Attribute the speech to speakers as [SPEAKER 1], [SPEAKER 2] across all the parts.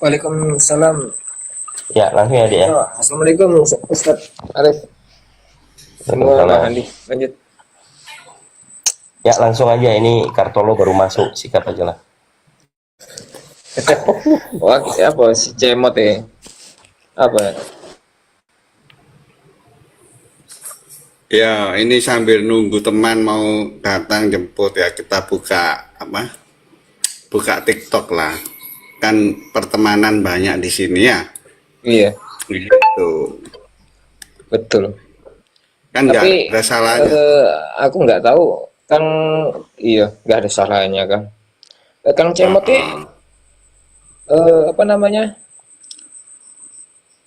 [SPEAKER 1] Waalaikumsalam.
[SPEAKER 2] Ya, langsung ya, Dik ya.
[SPEAKER 1] Assalamualaikum Ustaz Arif. Semua
[SPEAKER 2] Waalaikumsalam.
[SPEAKER 1] Andi. Lanjut.
[SPEAKER 2] Ya, langsung aja, ini Kartolo baru masuk, sikat aja lah.
[SPEAKER 1] Wah, apa si Cemot ya? Apa?
[SPEAKER 3] Ya, ini sambil nunggu teman mau datang jemput ya, kita buka apa? Buka TikTok lah. Kan pertemanan banyak di sini ya.
[SPEAKER 1] Iya,
[SPEAKER 3] Gitu.
[SPEAKER 1] betul.
[SPEAKER 3] Kan nggak
[SPEAKER 1] Tapi
[SPEAKER 3] ada salahnya.
[SPEAKER 1] aku nggak tahu kan, iya nggak ada salahnya kan. Kang Cemot ini apa namanya,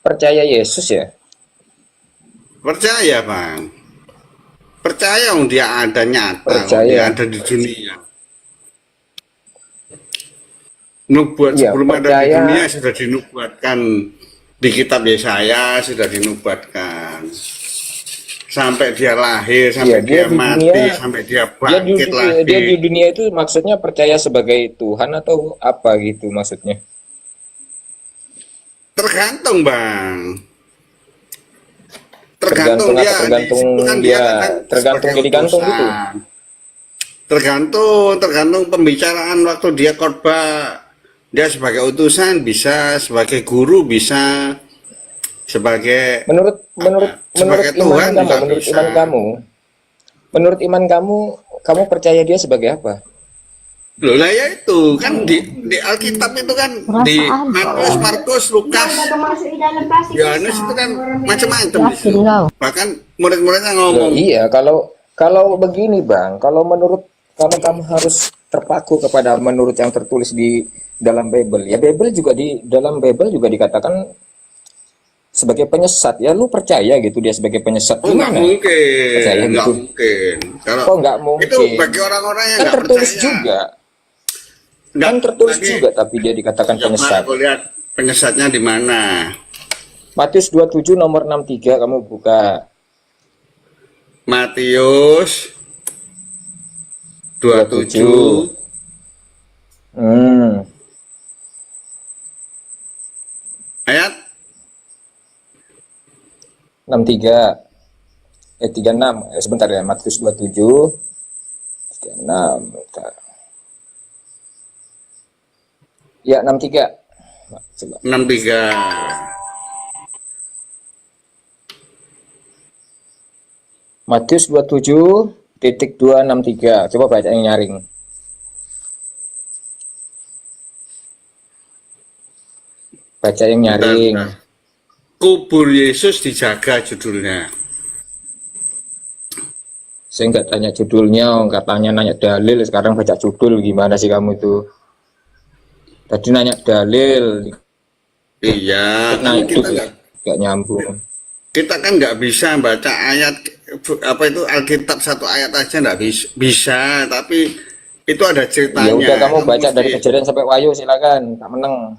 [SPEAKER 1] percaya Yesus ya?
[SPEAKER 3] Percaya, Bang. Percaya dia ada nyata,
[SPEAKER 1] Percaya.
[SPEAKER 3] dia ada di dunia. Nubuat
[SPEAKER 1] Iya,
[SPEAKER 3] sebelum ada di
[SPEAKER 1] percaya.
[SPEAKER 3] dunia sudah dinubuatkan di kitab Yesaya, sudah dinubuatkan. Sampai dia lahir,
[SPEAKER 1] Iya,
[SPEAKER 3] sampai
[SPEAKER 1] dia
[SPEAKER 3] dia
[SPEAKER 1] di
[SPEAKER 3] mati,
[SPEAKER 1] dunia,
[SPEAKER 3] sampai dia
[SPEAKER 1] dia di,
[SPEAKER 3] bangkit lagi.
[SPEAKER 1] dia di dunia itu maksudnya percaya sebagai Tuhan atau apa gitu maksudnya?
[SPEAKER 3] Tergantung, Bang.
[SPEAKER 1] Tergantung
[SPEAKER 3] Tergantung
[SPEAKER 1] apa?
[SPEAKER 3] dia di
[SPEAKER 1] Tergantung
[SPEAKER 3] situ kan dia
[SPEAKER 1] dia,
[SPEAKER 3] kan
[SPEAKER 1] tergantung
[SPEAKER 3] sebagai
[SPEAKER 1] jadi gantung gitu.
[SPEAKER 3] utusan. Tergantung pembicaraan waktu dia khotbah. Dia sebagai utusan bisa, sebagai guru bisa, sebagai
[SPEAKER 1] Menurut menurut menurut
[SPEAKER 3] sebagai
[SPEAKER 1] iman
[SPEAKER 3] Tuhan
[SPEAKER 1] kamu,
[SPEAKER 3] juga
[SPEAKER 1] menurut
[SPEAKER 3] bisa.
[SPEAKER 1] iman kamu, menurut iman kamu, kamu percaya dia sebagai apa?
[SPEAKER 3] Loh lah ya itu kan di Alkitab itu kan di Markus, Lukas, Yohanes itu kan macam-macam di situ. Bahkan murid-muridnya
[SPEAKER 1] Loh,
[SPEAKER 3] ngomong,
[SPEAKER 1] iya, kalau kalau begini Bang, kalau kamu harus terpaku kepada menurut yang tertulis di dalam Bible, ya Bible juga di dalam Bible juga dikatakan sebagai penyesat, ya lu percaya gitu dia sebagai penyesat
[SPEAKER 3] oh nggak
[SPEAKER 1] gimana?
[SPEAKER 3] mungkin,
[SPEAKER 1] Percaya
[SPEAKER 3] nggak
[SPEAKER 1] gitu?
[SPEAKER 3] mungkin. Kalau
[SPEAKER 1] Kok nggak
[SPEAKER 3] itu
[SPEAKER 1] mungkin?
[SPEAKER 3] bagi orang-orang yang
[SPEAKER 1] Kan
[SPEAKER 3] nggak
[SPEAKER 1] tertulis
[SPEAKER 3] percaya,
[SPEAKER 1] juga,
[SPEAKER 3] nggak
[SPEAKER 1] kan tertulis
[SPEAKER 3] lagi.
[SPEAKER 1] juga, tapi dia dikatakan
[SPEAKER 3] Coba
[SPEAKER 1] penyesat.
[SPEAKER 3] aku lihat penyesatnya di mana.
[SPEAKER 1] Matius 27 nomor 63 kamu buka.
[SPEAKER 3] Matius 27
[SPEAKER 1] Hmm.
[SPEAKER 3] ayat
[SPEAKER 1] 63 36 sebentar ya, Matius 27 36 bentar. Ya 63. Coba.
[SPEAKER 3] 63.
[SPEAKER 1] Matius 27.263. Coba baca yang nyaring. Baca yang
[SPEAKER 3] Bentar,
[SPEAKER 1] nyaring.
[SPEAKER 3] bentar. Kubur Yesus dijaga judulnya.
[SPEAKER 1] Saya nggak tanya judulnya, katanya nanya dalil, sekarang baca judul, gimana sih kamu itu? Tadi nanya dalil,
[SPEAKER 3] Iya, kan
[SPEAKER 1] naik
[SPEAKER 3] kita
[SPEAKER 1] judul, nggak nyambung.
[SPEAKER 3] nggak bisa baca ayat apa itu Alkitab satu ayat aja nggak bisa, bisa, tapi itu ada
[SPEAKER 1] Ya
[SPEAKER 3] ceritanya.
[SPEAKER 1] udah kamu baca dari
[SPEAKER 3] mesti,
[SPEAKER 1] Kejadian sampai Wahyu, silakan, tak menang.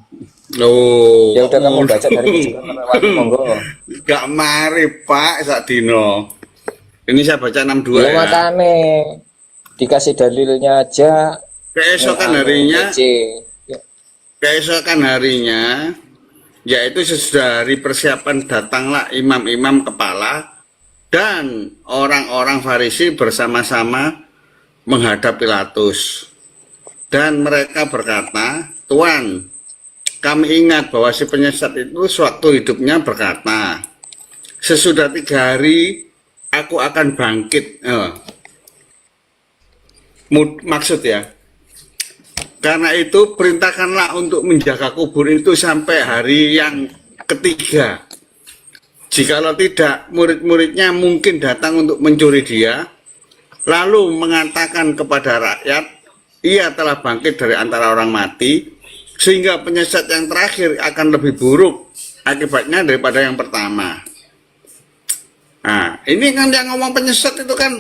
[SPEAKER 3] loh,
[SPEAKER 1] Ya udah kamu baca dari Kejadian sampai Wahyu, monggo.
[SPEAKER 3] nggak mari Pak Sadino. Ini saya baca 62
[SPEAKER 1] Ya
[SPEAKER 3] ya.
[SPEAKER 1] makane dikasih dalilnya aja.
[SPEAKER 3] Keesokan
[SPEAKER 1] anu,
[SPEAKER 3] harinya,
[SPEAKER 1] PC. Ya,
[SPEAKER 3] keesokan harinya, yaitu sesudah hari persiapan datanglah imam-imam kepala dan orang-orang Farisi bersama-sama menghadap Pilatus. Dan mereka berkata, Tuan, kami ingat bahwa si penyesat itu sewaktu hidupnya berkata, sesudah 3 hari aku akan bangkit. Maksud ya, karena itu perintahkanlah untuk menjaga kubur itu sampai hari yang ketiga. Jikalau tidak, murid-muridnya mungkin datang untuk mencuri dia, lalu mengatakan kepada rakyat, ia telah bangkit dari antara orang mati, sehingga penyesat yang terakhir akan lebih buruk akibatnya daripada yang pertama. Nah, ini kan yang ngomong penyesat itu kan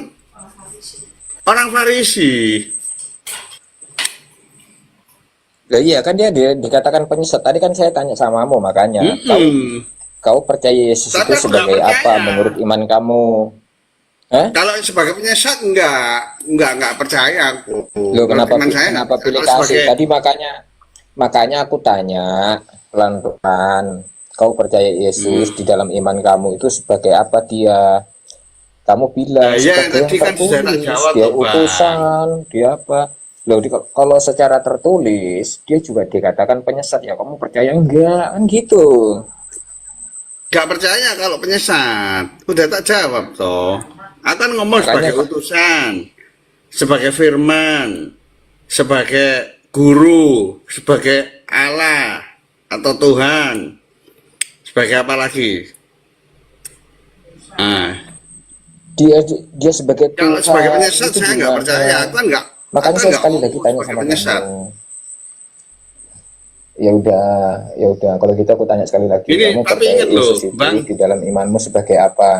[SPEAKER 3] orang Farisi.
[SPEAKER 1] Lah iya kan dia dikatakan penyesat. Tadi kan saya tanya samamu, makanya kau percaya Yesus
[SPEAKER 3] Tapi
[SPEAKER 1] itu
[SPEAKER 3] aku nggak
[SPEAKER 1] sebagai apa
[SPEAKER 3] percaya.
[SPEAKER 1] menurut iman kamu? Hah?
[SPEAKER 3] Kalau sebagai penyesat enggak percaya aku.
[SPEAKER 1] Loh,
[SPEAKER 3] Menurut iman saya
[SPEAKER 1] kenapa
[SPEAKER 3] enggak.
[SPEAKER 1] pilih
[SPEAKER 3] Kalau
[SPEAKER 1] kasih?
[SPEAKER 3] sebagai
[SPEAKER 1] Tadi makanya aku tanya pelan-pelan, kau percaya Yesus di dalam iman kamu itu sebagai apa dia? Kamu bilang
[SPEAKER 3] Nah, ya
[SPEAKER 1] sebagai yang
[SPEAKER 3] tadi kan sudah tak
[SPEAKER 1] tertulis,
[SPEAKER 3] jawab
[SPEAKER 1] dia
[SPEAKER 3] tuh Bang.
[SPEAKER 1] utusan, dia apa? Loh, kalau secara tertulis, dia juga dikatakan penyesat ya. Kamu percaya enggak? Kan gitu.
[SPEAKER 3] Gak percaya kalau penyesat. Udah tak jawab toh. Akan ngomong
[SPEAKER 1] Makanya
[SPEAKER 3] sebagai utusan, sebagai firman, sebagai guru, sebagai Allah atau Tuhan, sebagai apa lagi? Nah,
[SPEAKER 1] dia sebagai
[SPEAKER 3] kalau sebagai
[SPEAKER 1] Tuhan
[SPEAKER 3] penyesat
[SPEAKER 1] itu
[SPEAKER 3] saya nggak percaya.
[SPEAKER 1] gimana? Makanya saya
[SPEAKER 3] Nggak
[SPEAKER 1] sekali lagi
[SPEAKER 3] ngomong
[SPEAKER 1] tanya
[SPEAKER 3] sebagai
[SPEAKER 1] sama
[SPEAKER 3] penyesat.
[SPEAKER 1] kamu. Ya udah. Kalau gitu aku tanya sekali lagi,
[SPEAKER 3] Ini
[SPEAKER 1] kamu
[SPEAKER 3] tapi
[SPEAKER 1] percaya
[SPEAKER 3] ingat
[SPEAKER 1] Yesus
[SPEAKER 3] loh,
[SPEAKER 1] itu
[SPEAKER 3] Bang.
[SPEAKER 1] di dalam imanmu sebagai apa?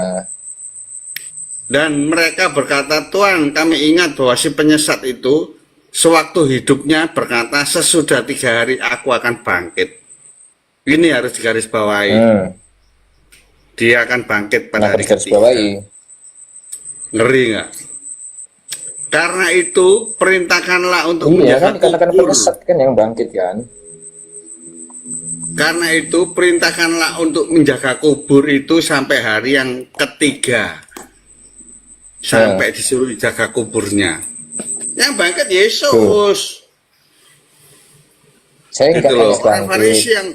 [SPEAKER 3] Dan mereka berkata, Tuhan, kami ingat bahwa si penyesat itu sewaktu hidupnya berkata, sesudah 3 hari aku akan bangkit. Ini harus digarisbawahi. Dia akan bangkit pada
[SPEAKER 1] Kenapa
[SPEAKER 3] hari ketiga.
[SPEAKER 1] digarisbawahi?
[SPEAKER 3] Ngeri nggak? Karena itu perintahkanlah untuk
[SPEAKER 1] Iya
[SPEAKER 3] menjaga
[SPEAKER 1] kan dikatakan
[SPEAKER 3] kubur.
[SPEAKER 1] penyesat kan yang bangkit kan?
[SPEAKER 3] Karena itu perintahkanlah untuk menjaga kubur itu sampai hari yang ketiga. Sampai disuruh jaga kuburnya. Yang bangkit Yesus.
[SPEAKER 1] Saya
[SPEAKER 3] Gitu
[SPEAKER 1] enggak
[SPEAKER 3] loh.
[SPEAKER 1] habis
[SPEAKER 3] Orang Farisi
[SPEAKER 1] bangkit.
[SPEAKER 3] yang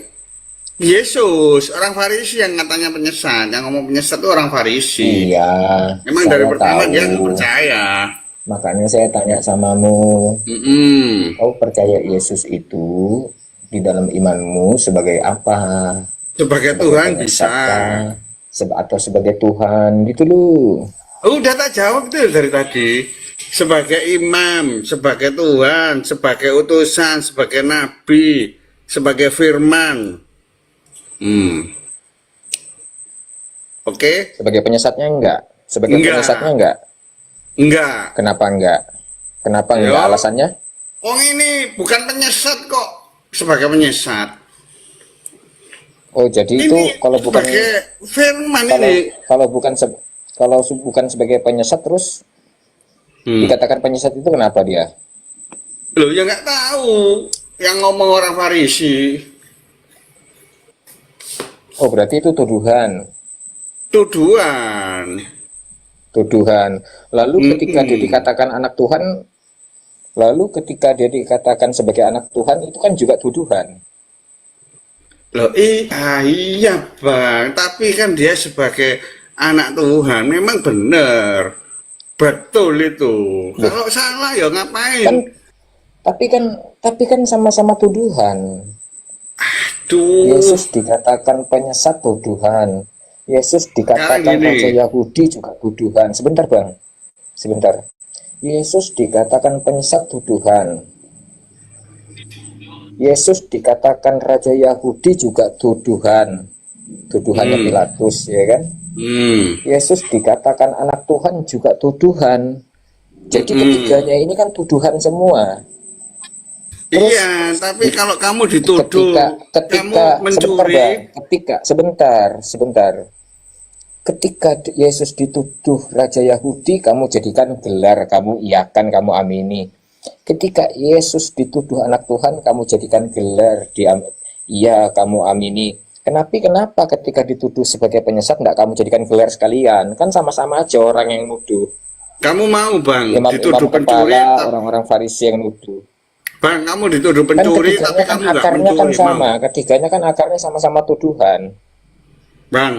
[SPEAKER 3] Yesus, orang Farisi yang katanya penyesat, yang ngomong penyesat itu orang Farisi.
[SPEAKER 1] Iya,
[SPEAKER 3] Memang dari
[SPEAKER 1] saya
[SPEAKER 3] pertama dia nggak
[SPEAKER 1] tahu.
[SPEAKER 3] percaya.
[SPEAKER 1] Makanya saya tanya samamu,
[SPEAKER 3] Mm-mm.
[SPEAKER 1] kau percaya Yesus itu di dalam imanmu sebagai apa?
[SPEAKER 3] Sebagai
[SPEAKER 1] Sebagai
[SPEAKER 3] Tuhan
[SPEAKER 1] penyesat
[SPEAKER 3] bisa.
[SPEAKER 1] kah? Atau sebagai Tuhan gitu loh.
[SPEAKER 3] Udah tak jawab tuh dari tadi. Sebagai imam, sebagai Tuhan, sebagai utusan, sebagai nabi, sebagai firman. Oke?
[SPEAKER 1] Sebagai penyesatnya enggak? Sebagai penyesatnya
[SPEAKER 3] Enggak.
[SPEAKER 1] enggak?
[SPEAKER 3] Enggak.
[SPEAKER 1] Kenapa enggak? Kenapa
[SPEAKER 3] Yo.
[SPEAKER 1] enggak alasannya?
[SPEAKER 3] Oh ini bukan penyesat kok. Sebagai penyesat.
[SPEAKER 1] Oh, jadi itu
[SPEAKER 3] Ini
[SPEAKER 1] kalau bukan
[SPEAKER 3] sebagai firman
[SPEAKER 1] kalau
[SPEAKER 3] ini.
[SPEAKER 1] kalau bukan bukan sebagai penyesat terus dikatakan penyesat itu kenapa dia?
[SPEAKER 3] Loh ya nggak tahu. Yang ngomong orang Farisi.
[SPEAKER 1] Oh, berarti itu tuduhan.
[SPEAKER 3] Tuduhan.
[SPEAKER 1] Tuduhan. Lalu ketika dia dikatakan anak Tuhan, lalu ketika dia dikatakan sebagai anak Tuhan itu kan juga tuduhan.
[SPEAKER 3] Loh iya Bang. Tapi kan dia sebagai anak Tuhan. Memang benar. Betul itu. Kalau salah ya ngapain?
[SPEAKER 1] Kan tapi kan sama-sama tuduhan.
[SPEAKER 3] Duh.
[SPEAKER 1] Yesus dikatakan penyesat tuduhan. Yesus dikatakan
[SPEAKER 3] Sekarang gini.
[SPEAKER 1] raja Yahudi juga tuduhan. Sebentar, Bang. Sebentar. Yesus dikatakan penyesat tuduhan. Yesus dikatakan raja Yahudi juga tuduhan. Tuduhannya Pilatus, ya kan? Yesus dikatakan anak Tuhan juga tuduhan. Jadi ketiganya ini kan tuduhan semua. Terus,
[SPEAKER 3] Iya, tapi kalau kamu dituduh,
[SPEAKER 1] ketika
[SPEAKER 3] kamu
[SPEAKER 1] sebentar,
[SPEAKER 3] mencuri,
[SPEAKER 1] Bang. Sebentar. Ketika Yesus dituduh raja Yahudi, kamu jadikan gelar, kamu iakan, kamu amini. Ketika Yesus dituduh anak Tuhan, kamu jadikan gelar, iya, kamu amini. Kenapa ketika dituduh sebagai penyesat enggak kamu jadikan gelar sekalian? Kan sama-sama aja orang yang nuduh.
[SPEAKER 3] kamu mau Bang,
[SPEAKER 1] Imam
[SPEAKER 3] dituduh pencuri,
[SPEAKER 1] kepala, orang-orang Farisi yang nuduh.
[SPEAKER 3] Bang, kamu dituduh
[SPEAKER 1] Kan
[SPEAKER 3] pencuri, tapi
[SPEAKER 1] ketiganya kan
[SPEAKER 3] kamu nggak
[SPEAKER 1] akarnya kan
[SPEAKER 3] mencuri,
[SPEAKER 1] sama.
[SPEAKER 3] mau?
[SPEAKER 1] Ketiganya kan akarnya sama-sama tuduhan.
[SPEAKER 3] Bang,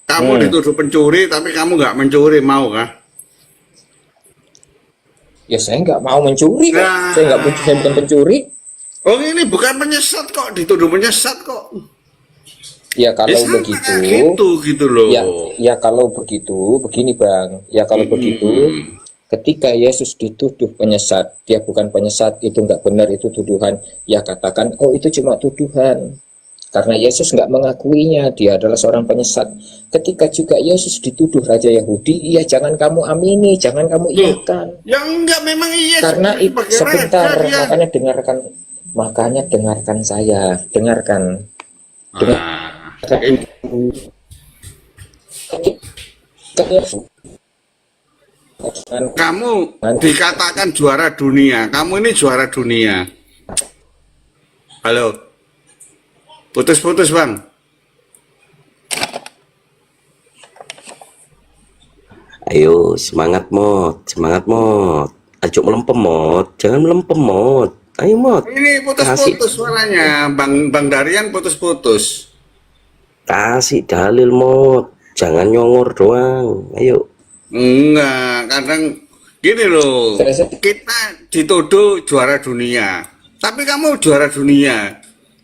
[SPEAKER 3] kamu dituduh pencuri, tapi kamu nggak mencuri, mau kah?
[SPEAKER 1] Ya saya nggak mau mencuri kok.
[SPEAKER 3] Nah.
[SPEAKER 1] Saya bukan pencuri.
[SPEAKER 3] Oh ini bukan penyesat kok, dituduh penyesat kok.
[SPEAKER 1] Ya kalau
[SPEAKER 3] sama
[SPEAKER 1] begitu,
[SPEAKER 3] gitu loh.
[SPEAKER 1] ya kalau begitu, begini Bang. Ya kalau begitu, ketika Yesus dituduh penyesat, dia bukan penyesat, itu nggak benar, itu tuduhan. Ya katakan, oh itu cuma tuduhan. Karena Yesus nggak mengakuinya, dia adalah seorang penyesat. Ketika juga Yesus dituduh Raja Yahudi, ya jangan kamu amini, jangan kamu iakan.
[SPEAKER 3] Ya enggak, memang iya.
[SPEAKER 1] Karena
[SPEAKER 3] sebagai
[SPEAKER 1] sebentar,
[SPEAKER 3] raja dia.
[SPEAKER 1] makanya dengarkan saya, dengarkan.
[SPEAKER 3] Kamu dikatakan juara dunia, kamu ini juara dunia. Halo. Putus-putus, Bang.
[SPEAKER 4] Ayo semangat Mot, semangat Mot. Ayo melempem Mot, jangan melempem Mot. Ayo Mot,
[SPEAKER 3] Ini putus-putus suaranya. Bang Darian putus-putus.
[SPEAKER 4] kasih dalil Mot, jangan nyongor doang. Ayo.
[SPEAKER 3] Enggak, kadang gini loh.
[SPEAKER 1] Saya-
[SPEAKER 3] Kita dituduh juara dunia. Tapi kamu juara dunia.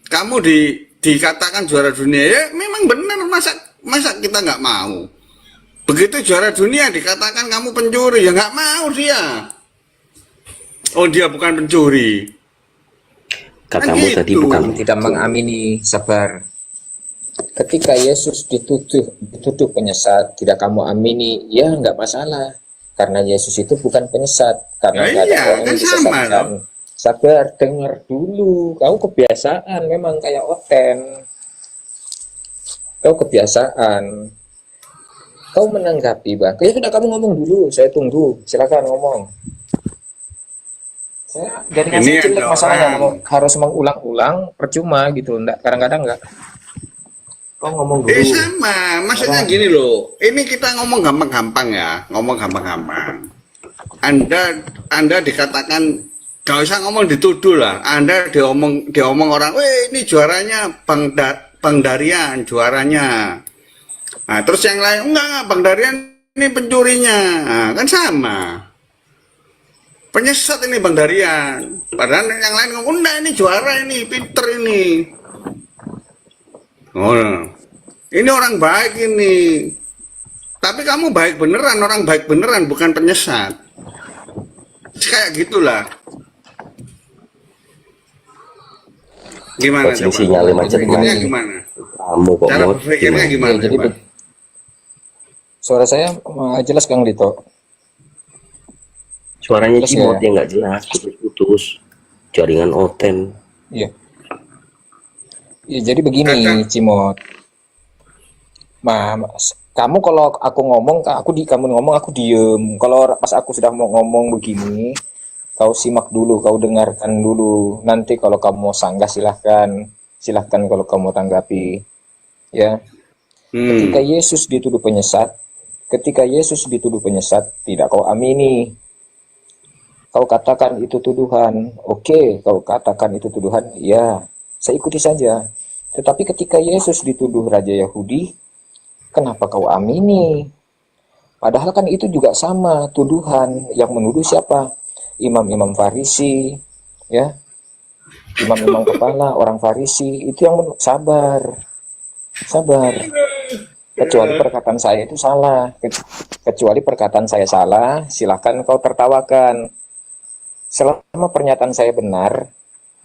[SPEAKER 3] Kamu dikatakan juara dunia. Ya memang benar, masa kita nggak mau. Begitu juara dunia dikatakan kamu pencuri, ya nggak mau dia. Oh, dia bukan pencuri.
[SPEAKER 4] Katamu
[SPEAKER 3] Kan
[SPEAKER 4] tadi
[SPEAKER 3] gitu.
[SPEAKER 4] bukan
[SPEAKER 1] Tidak mengamini, sabar. Ketika Yesus dituduh penyesat, tidak kamu amini, ya nggak masalah. Karena Yesus itu bukan penyesat, karena
[SPEAKER 3] Nah,
[SPEAKER 1] nggak ada
[SPEAKER 3] iya,
[SPEAKER 1] orang
[SPEAKER 3] kan
[SPEAKER 1] yang
[SPEAKER 3] sama
[SPEAKER 1] disesatkan.
[SPEAKER 3] dong.
[SPEAKER 1] Sabar, dengar dulu. Kau kebiasaan, memang kayak Oten. Kau kebiasaan. Kau menanggapi, Bang. Ya sudah, kamu ngomong dulu, saya tunggu. Silakan ngomong. Saya jaringan
[SPEAKER 3] Ini
[SPEAKER 1] saya jelek
[SPEAKER 3] ada
[SPEAKER 1] masalahnya,
[SPEAKER 3] orang.
[SPEAKER 1] harus mengulang-ulang, percuma gitu. Enggak, kadang-kadang enggak. Kau ngomong dulu.
[SPEAKER 3] Sama, maksudnya gini loh. Ini kita ngomong gampang-gampang ya, ngomong gampang-gampang. Anda dikatakan gak usah ngomong dituduh lah. Anda diomong orang, weh ini juaranya Bang Darian juaranya. Nah, terus yang lain enggak, Bang Darian ini pencurinya. Nah, kan sama. Penyesat ini Bang Darian. Padahal yang lain ngomong, enggak ini juara ini, pinter ini. Oh, ini orang baik ini. Tapi kamu baik beneran, orang baik beneran, bukan penyesat. Kayak gitulah. Gimana
[SPEAKER 4] Bajing
[SPEAKER 3] coba?
[SPEAKER 4] sinyalnya macet
[SPEAKER 3] Berpikirnya
[SPEAKER 4] banget.
[SPEAKER 3] gimana?
[SPEAKER 4] Kamu kok
[SPEAKER 3] Cara
[SPEAKER 4] Mot,
[SPEAKER 3] berpikirnya
[SPEAKER 4] gimana?
[SPEAKER 3] gimana?
[SPEAKER 1] Iya, jadi
[SPEAKER 3] coba?
[SPEAKER 1] suara saya jelas Kang Dito.
[SPEAKER 4] Suaranya
[SPEAKER 1] Jelas
[SPEAKER 4] Cimot
[SPEAKER 1] ya?
[SPEAKER 4] yang nggak jelas, putus-putus. Jaringan Oten.
[SPEAKER 1] Iya. Iya, jadi begini,
[SPEAKER 3] Kadang-
[SPEAKER 1] Cimot. Kamu kalau aku ngomong, kamu ngomong, aku diem. Kalau pas aku sudah mau ngomong begini, kau simak dulu, kau dengarkan dulu. Nanti kalau kamu mau sanggah silahkan, silahkan kalau kamu tanggapi. Ya, ketika Yesus dituduh penyesat, tidak kau amini. Kau katakan itu tuduhan, oke, kau katakan itu tuduhan, ya, saya ikuti saja. Tetapi ketika Yesus dituduh Raja Yahudi, kenapa kau amini? Padahal kan itu juga sama tuduhan. Yang menuduh siapa? Imam-imam Farisi, ya, imam-imam kepala orang Farisi itu yang sabar, kecuali perkataan saya itu salah. Kecuali perkataan saya salah, silahkan kau tertawakan. Selama pernyataan saya benar,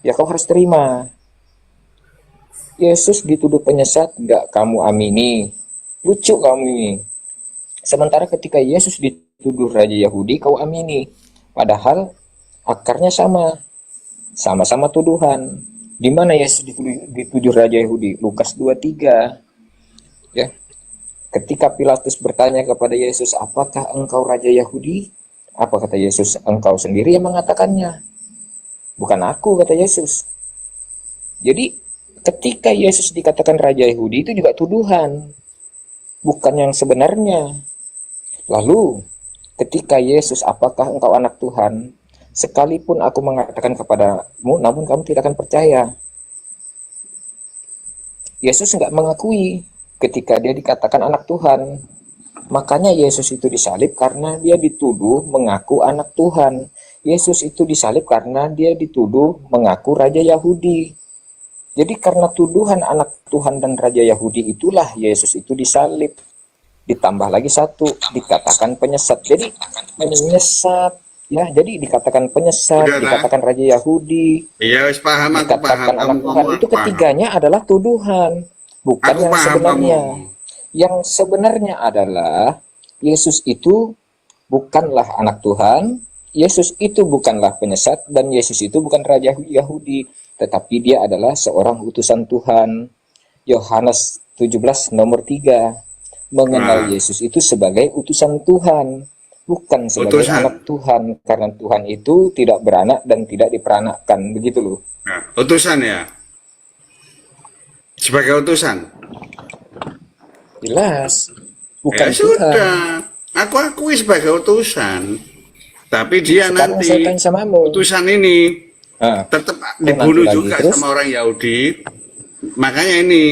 [SPEAKER 1] ya kau harus terima. Yesus dituduh penyesat, nggak kamu amini. Lucu kamu ini. Sementara ketika Yesus dituduh Raja Yahudi, kau amini. Padahal akarnya sama-sama tuduhan. Di mana Yesus dituduh Raja Yahudi? Lukas 23. Ya. Ketika Pilatus bertanya kepada Yesus, apakah engkau Raja Yahudi? Apa kata Yesus? Engkau sendiri yang mengatakannya. Bukan aku, kata Yesus. Jadi ketika Yesus dikatakan Raja Yahudi itu juga tuduhan. Bukan yang sebenarnya. Lalu ketika Yesus, apakah engkau anak Tuhan? Sekalipun aku mengatakan kepadamu, namun kamu tidak akan percaya. Yesus nggak mengakui ketika dia dikatakan anak Tuhan. Makanya Yesus itu disalib karena dia dituduh mengaku anak Tuhan. Yesus itu disalib karena dia dituduh mengaku Raja Yahudi. Jadi karena tuduhan anak Tuhan dan Raja Yahudi itulah Yesus itu disalib. Ditambah lagi satu, dikatakan penyesat. Jadi penyesat, ya. Jadi dikatakan penyesat,
[SPEAKER 3] Udah lah.
[SPEAKER 1] dikatakan Raja Yahudi,
[SPEAKER 3] Iya, wis paham, aku paham.
[SPEAKER 1] dikatakan anak
[SPEAKER 3] Kamu
[SPEAKER 1] Tuhan.
[SPEAKER 3] ngomong
[SPEAKER 1] Itu
[SPEAKER 3] aku paham.
[SPEAKER 1] ketiganya adalah tuduhan, bukan
[SPEAKER 3] Aku
[SPEAKER 1] yang
[SPEAKER 3] paham
[SPEAKER 1] sebenarnya.
[SPEAKER 3] kamu.
[SPEAKER 1] Yang sebenarnya adalah Yesus itu bukanlah anak Tuhan, Yesus itu bukanlah penyesat, dan Yesus itu bukan Raja Yahudi, tetapi dia adalah seorang utusan Tuhan. Yohanes 17 nomor 3 mengenal
[SPEAKER 3] Nah.
[SPEAKER 1] Yesus itu sebagai utusan Tuhan, bukan sebagai
[SPEAKER 3] Utusan.
[SPEAKER 1] anak Tuhan, karena Tuhan itu tidak beranak dan tidak diperanakkan, begitu loh.
[SPEAKER 3] Nah, utusan ya. sebagai utusan.
[SPEAKER 1] Jelas. Bukan
[SPEAKER 3] Ya
[SPEAKER 1] Tuhan.
[SPEAKER 3] sudah, aku akui sebagai utusan. Tapi dia
[SPEAKER 1] Sekarang
[SPEAKER 3] nanti
[SPEAKER 1] saya tanya samamu.
[SPEAKER 3] utusan ini
[SPEAKER 1] Ah,
[SPEAKER 3] tetap
[SPEAKER 1] nanti
[SPEAKER 3] dibunuh
[SPEAKER 1] lagi,
[SPEAKER 3] juga
[SPEAKER 1] terus?
[SPEAKER 3] sama orang Yahudi. Makanya ini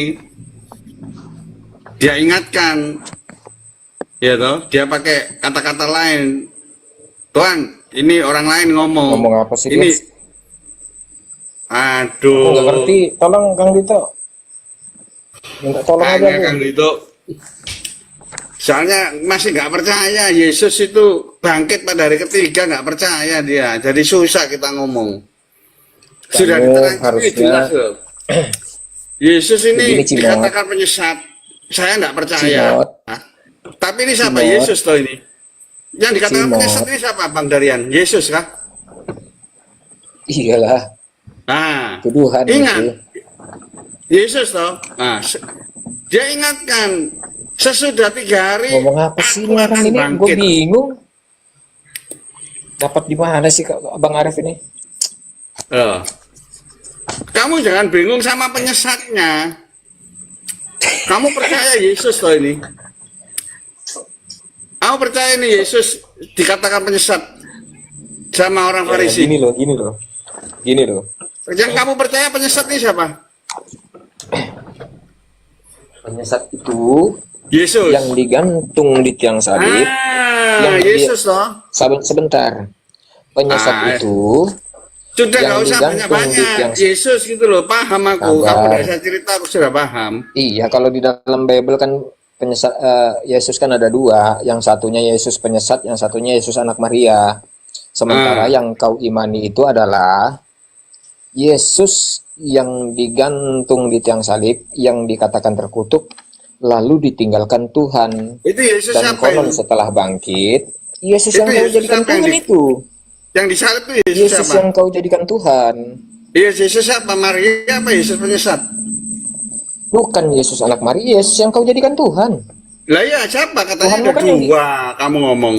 [SPEAKER 3] dia ingatkan, ya toh, dia pakai kata-kata lain. Tuhan, ini orang lain ngomong.
[SPEAKER 1] ngomong apa sih
[SPEAKER 3] Ini,
[SPEAKER 1] dia? Aku
[SPEAKER 3] aduh.
[SPEAKER 1] nggak ngerti. Tolong Kang Dito. Minta tolong aja
[SPEAKER 3] Makanya
[SPEAKER 1] aku.
[SPEAKER 3] Kang Dito. Soalnya masih nggak percaya Yesus itu bangkit pada hari ketiga, nggak percaya dia. Jadi susah kita ngomong. Sudah
[SPEAKER 1] Kamu
[SPEAKER 3] diterangkan ini
[SPEAKER 1] harusnya-
[SPEAKER 3] jelas loh. Yesus ini
[SPEAKER 1] Begini, Cimot.
[SPEAKER 3] dikatakan penyesat. Saya nggak percaya.
[SPEAKER 1] Cimot.
[SPEAKER 3] Hah? Tapi ini siapa?
[SPEAKER 1] Cimot.
[SPEAKER 3] Yesus toh ini. Yang dikatakan
[SPEAKER 1] Cimot.
[SPEAKER 3] penyesat ini siapa, Bang Darian? Yesus kah?
[SPEAKER 1] Iyalah.
[SPEAKER 3] Nah,
[SPEAKER 1] Tuduhan
[SPEAKER 3] ingat.
[SPEAKER 1] itu.
[SPEAKER 3] Yesus toh. Nah, dia ingatkan sesudah 3 hari
[SPEAKER 1] Ngomong apa sih
[SPEAKER 3] aku
[SPEAKER 1] ini orang
[SPEAKER 3] akan
[SPEAKER 1] ini? Gue
[SPEAKER 3] bangkit.
[SPEAKER 1] bingung. Dapat di mana sih Bang Arif ini?
[SPEAKER 3] Loh. Kamu jangan bingung sama penyesatnya. Kamu percaya Yesus toh ini? Kamu percaya nih Yesus dikatakan penyesat sama orang Farisi?
[SPEAKER 1] Gini loh, gini loh. Gini loh.
[SPEAKER 3] Yang kamu percaya penyesat ini siapa?
[SPEAKER 1] Penyesat itu
[SPEAKER 3] Yesus.
[SPEAKER 1] yang digantung di tiang salib. yang dia-
[SPEAKER 3] Yesus toh.
[SPEAKER 1] Sebentar. Penyesat
[SPEAKER 3] Ah,
[SPEAKER 1] itu
[SPEAKER 3] Sudah
[SPEAKER 1] yang
[SPEAKER 3] nggak usah
[SPEAKER 1] digantung di
[SPEAKER 3] banyak-banyak.
[SPEAKER 1] tiang-
[SPEAKER 3] Yesus gitu loh, paham aku.
[SPEAKER 1] Sabar.
[SPEAKER 3] Kamu udah saya cerita, aku sudah paham.
[SPEAKER 1] iya, kalau di dalam Bible kan penyesat Yesus kan ada dua, yang satunya Yesus penyesat, yang satunya Yesus anak Maria. Sementara yang kau imani itu adalah Yesus yang digantung di tiang salib, yang dikatakan terkutuk, lalu ditinggalkan Tuhan.
[SPEAKER 3] Itu Yesus
[SPEAKER 1] Dan
[SPEAKER 3] siapa
[SPEAKER 1] konon
[SPEAKER 3] ini?
[SPEAKER 1] setelah bangkit, Yesus
[SPEAKER 3] Itu
[SPEAKER 1] yang kau
[SPEAKER 3] Yesus
[SPEAKER 1] jadikan
[SPEAKER 3] siapa
[SPEAKER 1] Tuhan
[SPEAKER 3] ini?
[SPEAKER 1] itu.
[SPEAKER 3] Yang disalib itu Yesus
[SPEAKER 1] Yesus
[SPEAKER 3] siapa?
[SPEAKER 1] yang kau jadikan Tuhan.
[SPEAKER 3] Yesus siapa? Maria apa Yesus penyesat?
[SPEAKER 1] Bukan Yesus anak Maria, Yesus yang kau jadikan Tuhan.
[SPEAKER 3] Lah iya, siapa? Katanya
[SPEAKER 1] Tuhanmu
[SPEAKER 3] ada
[SPEAKER 1] kan yang
[SPEAKER 3] dua, kamu ngomong.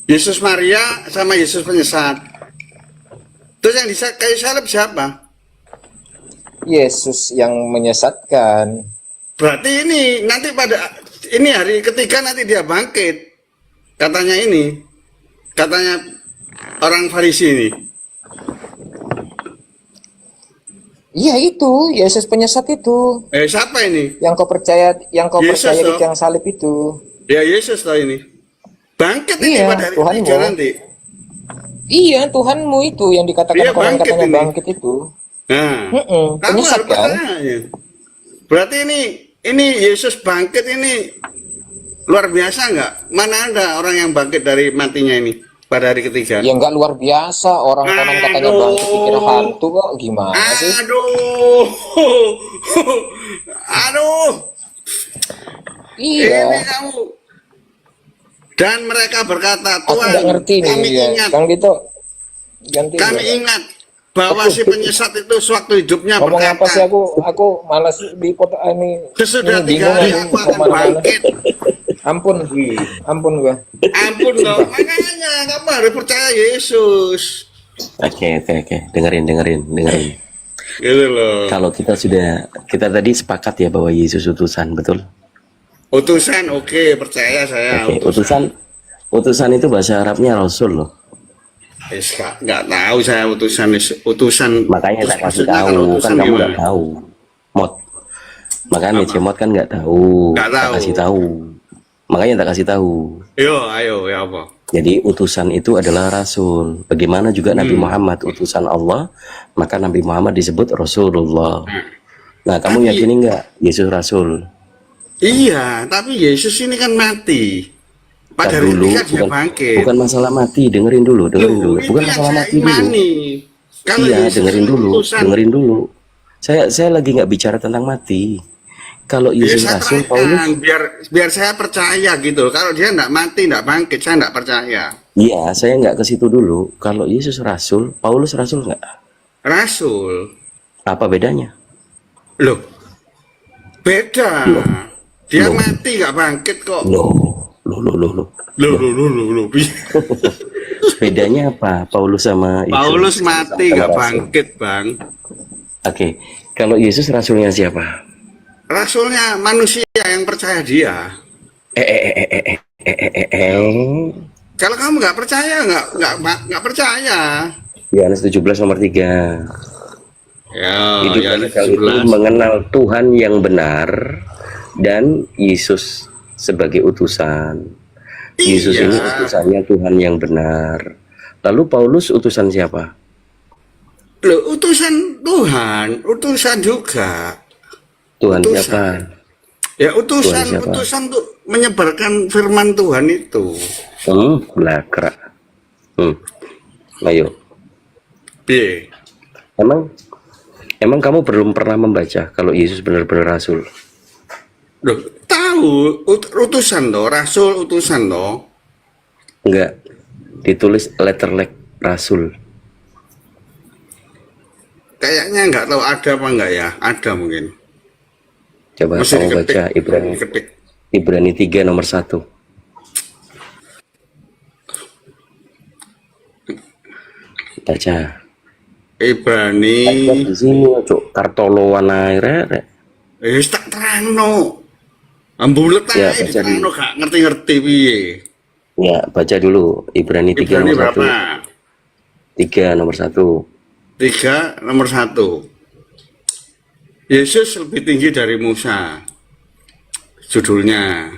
[SPEAKER 3] Yesus Maria sama Yesus penyesat. Terus yang di kayu salib siapa?
[SPEAKER 1] Yesus yang menyesatkan.
[SPEAKER 3] Berarti ini nanti pada ini hari ketiga nanti dia bangkit. Katanya ini. Katanya orang Farisi ini.
[SPEAKER 1] Iya itu, Yesus penyesat itu.
[SPEAKER 3] Siapa ini?
[SPEAKER 1] Yang kau percaya, yang kau
[SPEAKER 3] Yesus,
[SPEAKER 1] percaya di
[SPEAKER 3] toh.
[SPEAKER 1] tiang salib itu.
[SPEAKER 3] Ya Yesus toh ini. Bangkit ini
[SPEAKER 1] Iya,
[SPEAKER 3] pada hari
[SPEAKER 1] Tuhanmu.
[SPEAKER 3] ketiga nanti.
[SPEAKER 1] Iya, Tuhanmu itu yang dikatakan
[SPEAKER 3] Iya,
[SPEAKER 1] konon
[SPEAKER 3] bangkit
[SPEAKER 1] katanya
[SPEAKER 3] ini.
[SPEAKER 1] bangkit itu.
[SPEAKER 3] Nah, kamu
[SPEAKER 1] Penyesat
[SPEAKER 3] harus
[SPEAKER 1] kan?
[SPEAKER 3] percaya. Berarti ini Yesus bangkit ini luar biasa nggak? Mana ada orang yang bangkit dari matinya ini pada hari ketiga?
[SPEAKER 1] Ya nggak luar biasa, orang konon katanya
[SPEAKER 3] Aduh.
[SPEAKER 1] bangkit dikira hantu kok, gimana sih?
[SPEAKER 3] Aduh, aduh, ini
[SPEAKER 1] Iya,
[SPEAKER 3] kamu. Dan mereka berkata,
[SPEAKER 1] aku
[SPEAKER 3] Tuhan,
[SPEAKER 1] nggak ngerti nih.
[SPEAKER 3] kami
[SPEAKER 1] Ya.
[SPEAKER 3] ingat,
[SPEAKER 1] Kang Dito, ganti.
[SPEAKER 3] kami
[SPEAKER 1] ya.
[SPEAKER 3] ingat bahwa si penyesat itu sewaktu hidupnya
[SPEAKER 1] Ngomong apa sih
[SPEAKER 3] berkata,
[SPEAKER 1] aku malas di foto ini.
[SPEAKER 3] sesudah
[SPEAKER 1] ini
[SPEAKER 3] 3 hari
[SPEAKER 1] bingung
[SPEAKER 3] aku akan
[SPEAKER 1] kemana-mana.
[SPEAKER 3] bangkit.
[SPEAKER 1] Ampun, ampun gua.
[SPEAKER 3] Ampun loh, makanya kamu harus percaya Yesus.
[SPEAKER 4] Oke, dengerin.
[SPEAKER 3] Gitu loh.
[SPEAKER 4] Kalau kita tadi sepakat ya bahwa Yesus utusan, betul?
[SPEAKER 3] Utusan, oke, percaya saya.
[SPEAKER 4] Oke, utusan itu bahasa Arabnya Rasul loh.
[SPEAKER 3] Nggak tahu saya utusan.
[SPEAKER 4] Makanya
[SPEAKER 3] Terus
[SPEAKER 4] tak kasih
[SPEAKER 3] maksudnya kalau
[SPEAKER 4] tahu,
[SPEAKER 3] utusan
[SPEAKER 4] kan kamu
[SPEAKER 3] gimana?
[SPEAKER 4] nggak tahu. Mod. Makanya
[SPEAKER 3] Apa?
[SPEAKER 4] Cemot kan nggak tahu.
[SPEAKER 3] Nggak
[SPEAKER 4] Tak
[SPEAKER 3] tahu.
[SPEAKER 4] kasih tahu. Makanya tak kasih tahu.
[SPEAKER 3] Yo, ayo, ya apa?
[SPEAKER 4] Jadi utusan itu adalah Rasul. Bagaimana juga Nabi Muhammad utusan Allah, maka Nabi Muhammad disebut Rasulullah. Nah, kamu
[SPEAKER 3] Tapi-
[SPEAKER 4] yakini nggak Yesus Rasul?
[SPEAKER 3] Iya, tapi Yesus ini kan mati. Pada hari
[SPEAKER 4] dulu,
[SPEAKER 3] ketiga dia bangkit.
[SPEAKER 4] bukan masalah mati, dengerin dulu.
[SPEAKER 3] Loh, itu
[SPEAKER 4] Bukan
[SPEAKER 3] yang
[SPEAKER 4] masalah
[SPEAKER 3] saya
[SPEAKER 4] mati dulu.
[SPEAKER 3] imani. Kalau
[SPEAKER 4] Iya,
[SPEAKER 3] Yesus
[SPEAKER 4] dengerin
[SPEAKER 3] itu
[SPEAKER 4] dulu,
[SPEAKER 3] utusan,
[SPEAKER 4] dengerin dulu. Saya lagi nggak bicara tentang mati. Kalau
[SPEAKER 3] ya
[SPEAKER 4] Yesus
[SPEAKER 3] saya
[SPEAKER 4] Rasul,
[SPEAKER 3] terangkan,
[SPEAKER 4] Paulus,
[SPEAKER 3] biar saya percaya gitu. Kalau dia nggak mati, nggak bangkit, saya nggak percaya.
[SPEAKER 4] iya, saya nggak ke situ dulu. Kalau Yesus Rasul, Paulus Rasul nggak?
[SPEAKER 3] Rasul,
[SPEAKER 4] Apa bedanya?
[SPEAKER 3] loh, beda. Dia
[SPEAKER 4] Loh.
[SPEAKER 3] mati nggak bangkit kok.
[SPEAKER 4] Loh.
[SPEAKER 3] Loh.
[SPEAKER 4] Bedanya apa? Paulus sama Yesus?
[SPEAKER 3] Paulus mati
[SPEAKER 4] Sama
[SPEAKER 3] nggak
[SPEAKER 4] Rasul.
[SPEAKER 3] bangkit, Bang.
[SPEAKER 4] Oke, Kalau Yesus rasulnya siapa?
[SPEAKER 3] Rasulnya manusia yang percaya dia. Kalau kamu nggak percaya, nggak percaya.
[SPEAKER 4] Yohanes 17 nomor 3.
[SPEAKER 3] Ya,
[SPEAKER 4] Hidup
[SPEAKER 3] ya
[SPEAKER 4] dan kekal itu
[SPEAKER 3] 17.
[SPEAKER 4] mengenal Tuhan yang benar dan Yesus sebagai utusan. Yesus
[SPEAKER 3] Iya.
[SPEAKER 4] ini utusannya Tuhan yang benar. Lalu Paulus utusan siapa?
[SPEAKER 3] Loh, utusan Tuhan, utusan juga.
[SPEAKER 4] Tuhan
[SPEAKER 3] Utusan.
[SPEAKER 4] siapa?
[SPEAKER 3] Ya
[SPEAKER 4] Tuhan siapa?
[SPEAKER 3] utusan untuk menyebarkan firman Tuhan itu.
[SPEAKER 4] Belakra. Ayo.
[SPEAKER 3] B.
[SPEAKER 4] Emang kamu belum pernah membaca kalau Yesus benar-benar rasul?
[SPEAKER 3] Loh, tahu utusan toh, rasul utusan toh.
[SPEAKER 4] Enggak. Ditulis letterlek rasul.
[SPEAKER 3] Kayaknya nggak tahu ada apa enggak ya? Ada mungkin.
[SPEAKER 4] Coba
[SPEAKER 3] Mesti
[SPEAKER 4] kamu
[SPEAKER 3] diketik.
[SPEAKER 4] baca
[SPEAKER 3] Diketik.
[SPEAKER 4] Ibrani 3 nomor 1. Baca.
[SPEAKER 3] Ibrani.
[SPEAKER 4] Di sini, Cuk. Kartoloan ae.
[SPEAKER 3] Tak terangno. Ambulet
[SPEAKER 4] Ya,
[SPEAKER 3] ae
[SPEAKER 4] baca
[SPEAKER 3] diterangno
[SPEAKER 4] dulu.
[SPEAKER 3] gak ngerti-ngerti piye.
[SPEAKER 4] Ya, baca dulu. Ibrani 3
[SPEAKER 3] Ibrani
[SPEAKER 4] nomor
[SPEAKER 3] berapa?
[SPEAKER 4] 1. 3 nomor 1.
[SPEAKER 3] 3 nomor 1. Yesus lebih tinggi dari Musa. Judulnya.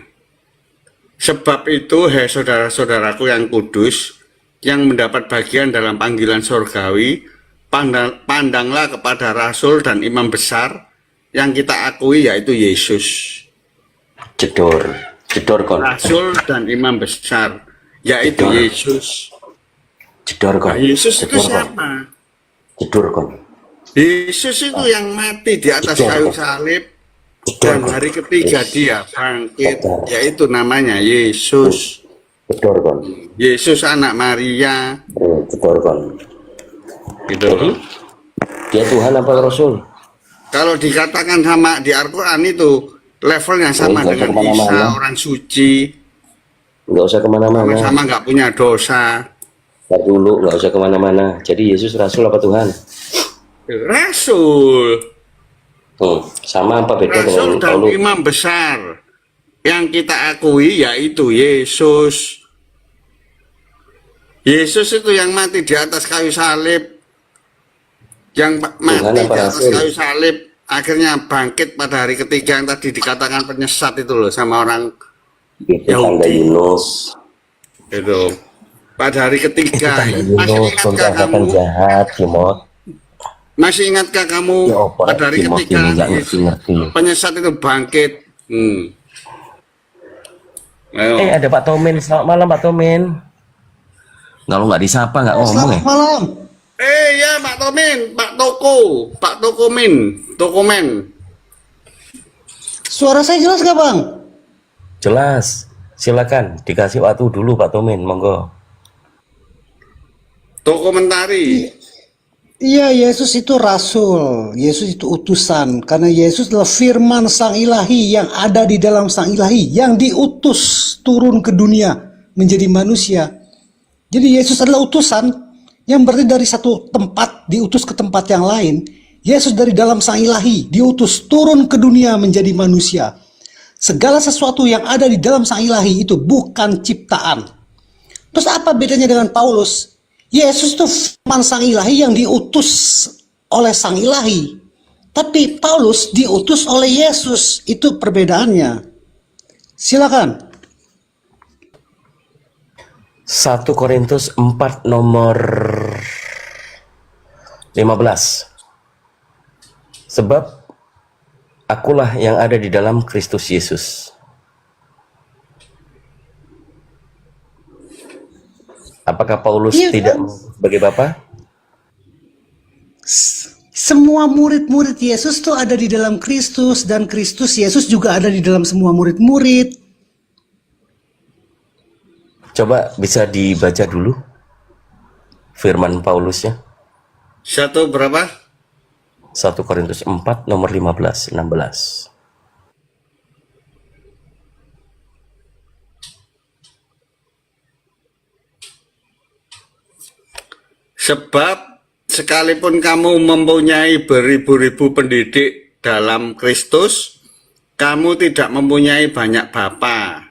[SPEAKER 3] Sebab itu, hai saudara-saudaraku yang kudus, yang mendapat bagian dalam panggilan surgawi, pandanglah kepada rasul dan imam besar yang kita akui, yaitu Yesus.
[SPEAKER 4] Jedor kon.
[SPEAKER 3] Rasul dan imam besar, yaitu
[SPEAKER 4] Jedor.
[SPEAKER 3] Yesus.
[SPEAKER 4] Jedor kon.
[SPEAKER 3] Nah, Yesus itu
[SPEAKER 4] Jedor kon.
[SPEAKER 3] siapa?
[SPEAKER 4] Jedor kon.
[SPEAKER 3] Yesus itu yang mati di atas
[SPEAKER 4] Jedor
[SPEAKER 3] kayu
[SPEAKER 4] kon.
[SPEAKER 3] salib
[SPEAKER 4] Jedor
[SPEAKER 3] dan
[SPEAKER 4] kon.
[SPEAKER 3] hari ketiga
[SPEAKER 4] Yes.
[SPEAKER 3] dia bangkit,
[SPEAKER 4] Jedor.
[SPEAKER 3] yaitu namanya Yesus.
[SPEAKER 4] Jedor kon.
[SPEAKER 3] Yesus anak Maria,
[SPEAKER 4] Jedor kon.
[SPEAKER 3] gitu.
[SPEAKER 4] Jadi dia Tuhan apa Rasul?
[SPEAKER 3] Kalau dikatakan sama di Al-Quran itu levelnya sama
[SPEAKER 4] nggak usah
[SPEAKER 3] dengan Isa,
[SPEAKER 4] kemana-mana.
[SPEAKER 3] orang suci,
[SPEAKER 4] Nggak usah kemana-mana.
[SPEAKER 3] sama-sama nggak punya dosa.
[SPEAKER 4] Nggak dulu, nggak usah kemana-mana. Jadi Yesus Rasul apa Tuhan?
[SPEAKER 3] Rasul,
[SPEAKER 4] Sama apa beda
[SPEAKER 3] Rasul
[SPEAKER 4] dengan
[SPEAKER 3] dan
[SPEAKER 4] Paulus?
[SPEAKER 3] imam besar yang kita akui yaitu Yesus. Yesus itu yang mati di atas kayu salib, yang mati
[SPEAKER 4] Tuhan
[SPEAKER 3] di
[SPEAKER 4] apa
[SPEAKER 3] atas
[SPEAKER 4] Rasul?
[SPEAKER 3] kayu salib, akhirnya bangkit pada hari ketiga yang tadi dikatakan penyesat itu loh sama orang
[SPEAKER 4] Itu tanda
[SPEAKER 3] Yahudi.
[SPEAKER 4] Yunus.
[SPEAKER 3] Itu pada hari ketiga. Masih
[SPEAKER 4] Yunus
[SPEAKER 3] ingatkah
[SPEAKER 4] penjahat
[SPEAKER 3] kamu?
[SPEAKER 4] jahat, Timot.
[SPEAKER 3] Masih ingatkah kamu
[SPEAKER 4] Ya apa
[SPEAKER 3] pada hari
[SPEAKER 4] Timot
[SPEAKER 3] ketiga
[SPEAKER 4] ini nggak ngerti-ngerti.
[SPEAKER 3] penyesat itu bangkit? Ayo.
[SPEAKER 4] Ada Pak Tomin. Selamat malam Pak Tomin. Kalau nggak disapa nggak ngomong ya.
[SPEAKER 5] Malam.
[SPEAKER 3] Ya Pak Tomin, Pak Tokomen.
[SPEAKER 5] Suara saya jelas gak bang?
[SPEAKER 4] Jelas. Silakan dikasih waktu dulu Pak Tomin, monggo.
[SPEAKER 3] Dokumentari.
[SPEAKER 5] Iya, Yesus itu rasul, Yesus itu utusan, karena Yesus adalah firman sang ilahi yang ada di dalam sang ilahi, yang diutus turun ke dunia menjadi manusia. Jadi Yesus adalah utusan yang berarti dari satu tempat diutus ke tempat yang lain. Yesus dari dalam sang ilahi diutus turun ke dunia menjadi manusia. Segala sesuatu yang ada di dalam sang ilahi itu bukan ciptaan. Terus apa bedanya dengan Paulus? Yesus itu firman sang ilahi yang diutus oleh sang ilahi. Tapi Paulus diutus oleh Yesus. Itu perbedaannya. Silakan.
[SPEAKER 4] 1 Korintus 4 nomor 15. Sebab akulah yang ada di dalam Kristus Yesus. Apakah Paulus
[SPEAKER 5] Iya,
[SPEAKER 4] tidak
[SPEAKER 5] kan?
[SPEAKER 4] sebagai Bapa?
[SPEAKER 5] Semua murid-murid Yesus tuh ada di dalam Kristus, dan Kristus Yesus juga ada di dalam semua murid-murid.
[SPEAKER 4] Coba bisa dibaca dulu firman Paulusnya.
[SPEAKER 3] 1 berapa?
[SPEAKER 4] 1 Korintus 4 nomor 15 16.
[SPEAKER 3] sekalipun kamu mempunyai beribu-ribu pendidik dalam Kristus, kamu tidak mempunyai banyak bapa.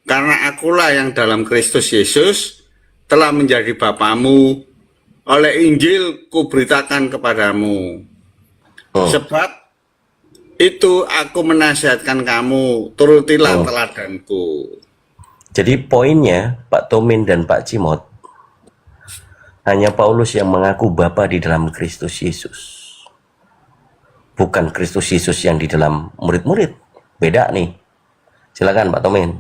[SPEAKER 3] Karena akulah yang dalam Kristus Yesus telah menjadi bapamu, oleh Injil kuberitakan kepadamu. Sebab itu aku menasihatkan kamu, turutilah teladanku.
[SPEAKER 2] Jadi poinnya Pak Tomin dan Pak Cimot, hanya Paulus yang mengaku Bapa di dalam Kristus Yesus. Bukan Kristus Yesus yang di dalam murid-murid. Beda nih. Silakan Pak Tomin.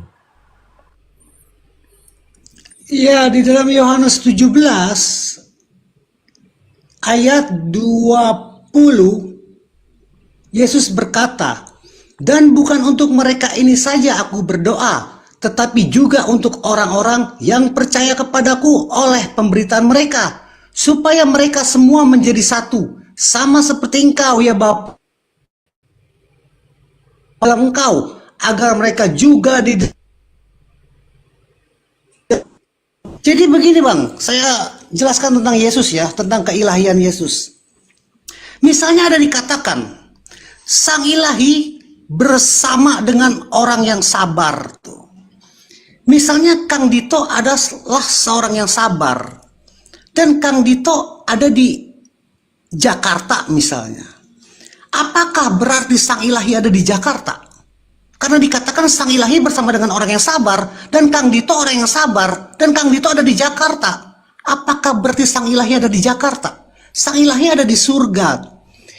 [SPEAKER 5] Ya, di dalam Yohanes 17 ayat 20 Yesus berkata, "Dan bukan untuk mereka ini saja aku berdoa, tetapi juga untuk orang-orang yang percaya kepadaku oleh pemberitaan mereka, supaya mereka semua menjadi satu, sama seperti Engkau ya Bapa dalam Engkau, agar mereka juga di..." Jadi begini Bang, saya jelaskan tentang Yesus ya, tentang keilahian Yesus. Misalnya ada dikatakan, Sang Ilahi bersama dengan orang yang sabar tuh. Misalnya Kang Dito adalah seorang yang sabar, dan Kang Dito ada di Jakarta misalnya. Apakah berarti Sang Ilahi ada di Jakarta? Karena dikatakan Sang Ilahi bersama dengan orang yang sabar, dan Kang Dito orang yang sabar, dan Kang Dito ada di Jakarta. Apakah berarti Sang Ilahi ada di Jakarta? Sang Ilahi ada di surga.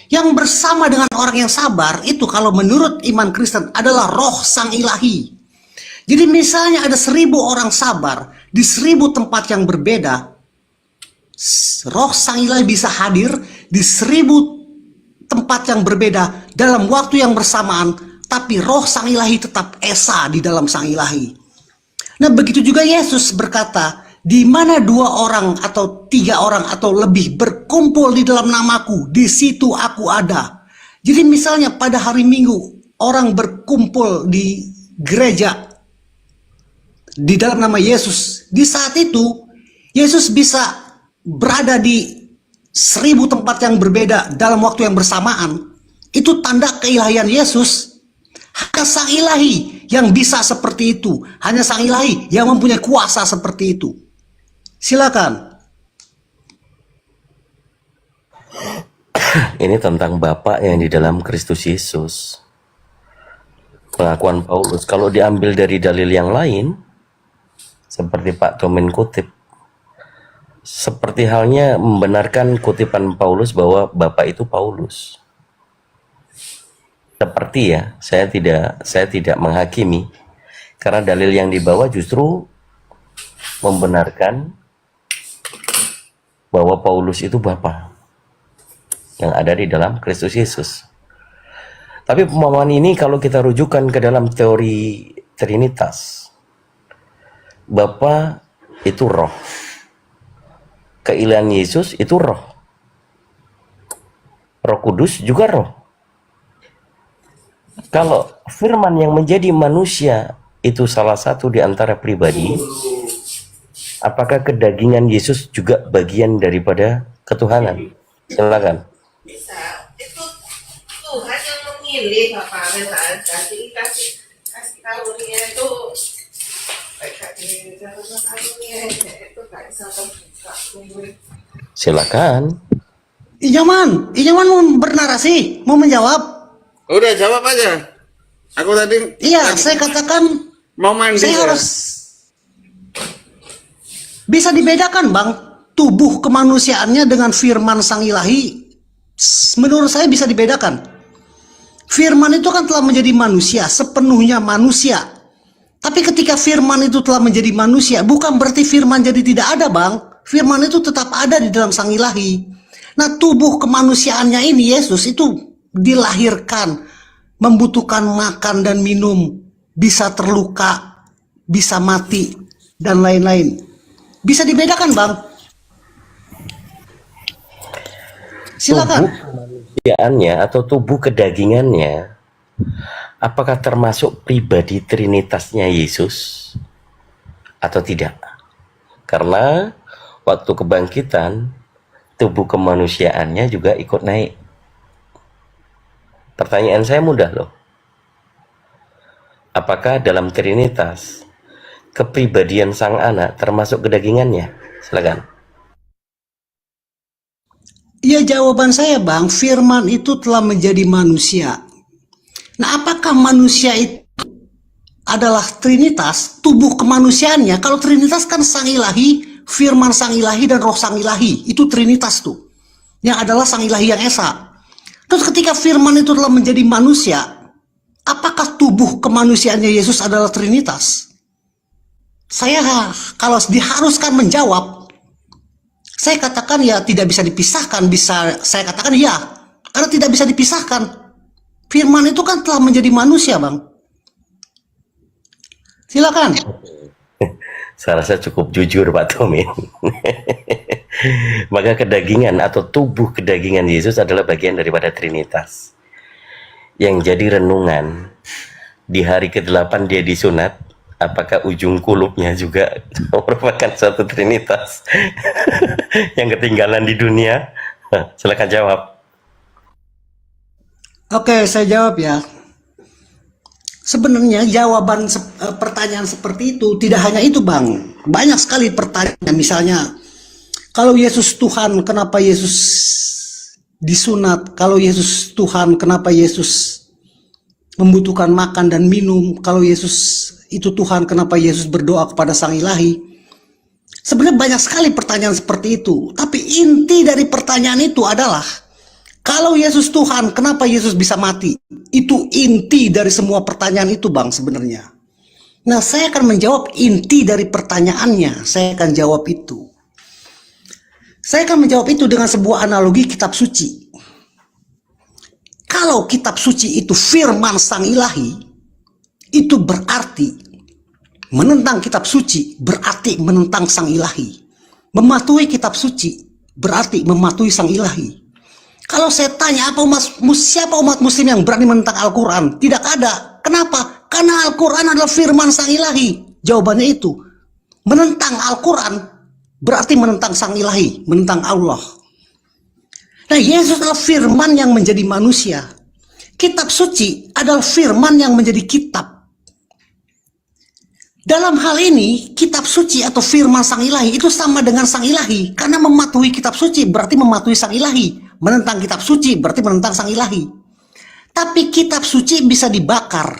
[SPEAKER 5] Yang bersama dengan orang yang sabar itu kalau menurut iman Kristen adalah roh Sang Ilahi. Jadi misalnya ada 1000 orang sabar di 1000 tempat yang berbeda, roh Sang Ilahi bisa hadir di 1000 tempat yang berbeda dalam waktu yang bersamaan, tapi roh Sang Ilahi tetap esa di dalam Sang Ilahi. Nah begitu juga Yesus berkata, di mana 2 orang atau 3 orang atau lebih berkumpul di dalam namaku, di situ aku ada. Jadi misalnya pada hari Minggu orang berkumpul di gereja di dalam nama Yesus, di saat itu Yesus bisa berada di 1000 tempat yang berbeda dalam waktu yang bersamaan. Itu tanda keilahian Yesus. Hanya Sang Ilahi yang bisa seperti itu. Hanya Sang Ilahi yang mempunyai kuasa seperti itu. Silakan.
[SPEAKER 2] Ini tentang Bapa yang di dalam Kristus Yesus. Pengakuan Paulus. Kalau diambil dari dalil yang lain, seperti Pak Tomin kutip, seperti halnya membenarkan kutipan Paulus bahwa Bapa itu Paulus. Seperti ya, saya tidak menghakimi, karena dalil yang dibawa justru membenarkan bahwa Paulus itu Bapa yang ada di dalam Kristus Yesus. Tapi pemahaman ini kalau kita rujukan ke dalam teori Trinitas, Bapa itu roh, keilahian Yesus itu roh, Roh Kudus juga roh. Kalau firman yang menjadi manusia itu salah satu di antara pribadi, apakah kedagingan Yesus juga bagian daripada ketuhanan? Silakan.
[SPEAKER 6] Bisa. Itu Tuhan yang memilih Bapak Ada. Jadi kasih karunia itu itu gak bisa terbuka.
[SPEAKER 2] Silakan.
[SPEAKER 5] Inyaman mau bernarasi, mau menjawab.
[SPEAKER 3] Udah jawab aja. Aku tadi
[SPEAKER 5] Saya katakan
[SPEAKER 3] mau mandi.
[SPEAKER 5] saya
[SPEAKER 3] Ya?
[SPEAKER 5] harus bisa dibedakan Bang, tubuh kemanusiaannya dengan firman Sang Ilahi. Menurut saya bisa dibedakan. Firman itu kan telah menjadi manusia, sepenuhnya manusia. Tapi ketika firman itu telah menjadi manusia, bukan berarti firman jadi tidak ada Bang. Firman itu tetap ada di dalam Sang Ilahi. Nah tubuh kemanusiaannya ini Yesus itu dilahirkan, membutuhkan makan dan minum, bisa terluka, bisa mati, dan lain-lain. Bisa dibedakan Bang. Silakan.
[SPEAKER 2] Tubuh kemanusiaannya atau tubuh kedagingannya, apakah termasuk pribadi Trinitasnya Yesus atau tidak? Karena waktu kebangkitan, tubuh kemanusiaannya juga ikut naik. Pertanyaan saya mudah loh. Apakah dalam Trinitas kepribadian sang anak termasuk kedagingannya? Silakan.
[SPEAKER 5] Ya jawaban saya Bang, firman itu telah menjadi manusia. Nah apakah manusia itu adalah Trinitas, tubuh kemanusiaannya? Kalau Trinitas kan sang ilahi, firman sang ilahi, dan roh sang ilahi. Itu Trinitas tuh, yang adalah sang ilahi yang esa. Terus ketika firman itu telah menjadi manusia, apakah tubuh kemanusiaannya Yesus adalah Trinitas? Saya kalau diharuskan menjawab, saya katakan ya tidak bisa dipisahkan. Saya katakan ya, karena tidak bisa dipisahkan. Firman itu kan telah menjadi manusia, Bang. Silakan.
[SPEAKER 2] Saya rasa cukup jujur Pak Tomin. Maka kedagingan atau tubuh kedagingan Yesus adalah bagian daripada Trinitas. Yang jadi renungan di hari ke-8 dia disunat, apakah ujung kulupnya juga merupakan suatu Trinitas yang ketinggalan di dunia? Silakan jawab.
[SPEAKER 5] Oke, saya jawab ya. Sebenarnya jawaban pertanyaan seperti itu tidak hanya itu, Bang. Banyak sekali pertanyaan. Misalnya, kalau Yesus Tuhan, kenapa Yesus disunat? Kalau Yesus Tuhan, kenapa Yesus membutuhkan makan dan minum? Kalau Yesus itu Tuhan, kenapa Yesus berdoa kepada Sang Ilahi? Sebenarnya banyak sekali pertanyaan seperti itu. Tapi inti dari pertanyaan itu adalah, kalau Yesus Tuhan, kenapa Yesus bisa mati? Itu inti dari semua pertanyaan itu, Bang, sebenarnya. Nah, saya akan menjawab inti dari pertanyaannya. Saya akan jawab itu. Saya akan menjawab itu dengan sebuah analogi kitab suci. Kalau kitab suci itu firman sang ilahi, itu berarti menentang kitab suci, berarti menentang sang ilahi. Mematuhi kitab suci, berarti mematuhi sang ilahi. Kalau saya tanya siapa umat muslim yang berani menentang Al-Quran? Tidak ada. Kenapa? Karena Al-Quran adalah firman sang ilahi. Jawabannya itu. Menentang Al-Quran berarti menentang sang ilahi, menentang Allah. Nah, Yesus adalah firman yang menjadi manusia. Kitab suci adalah firman yang menjadi kitab. Dalam hal ini, kitab suci atau firman sang ilahi itu sama dengan sang ilahi. Karena mematuhi kitab suci berarti mematuhi sang ilahi. Menentang kitab suci berarti menentang sang ilahi. Tapi kitab suci bisa dibakar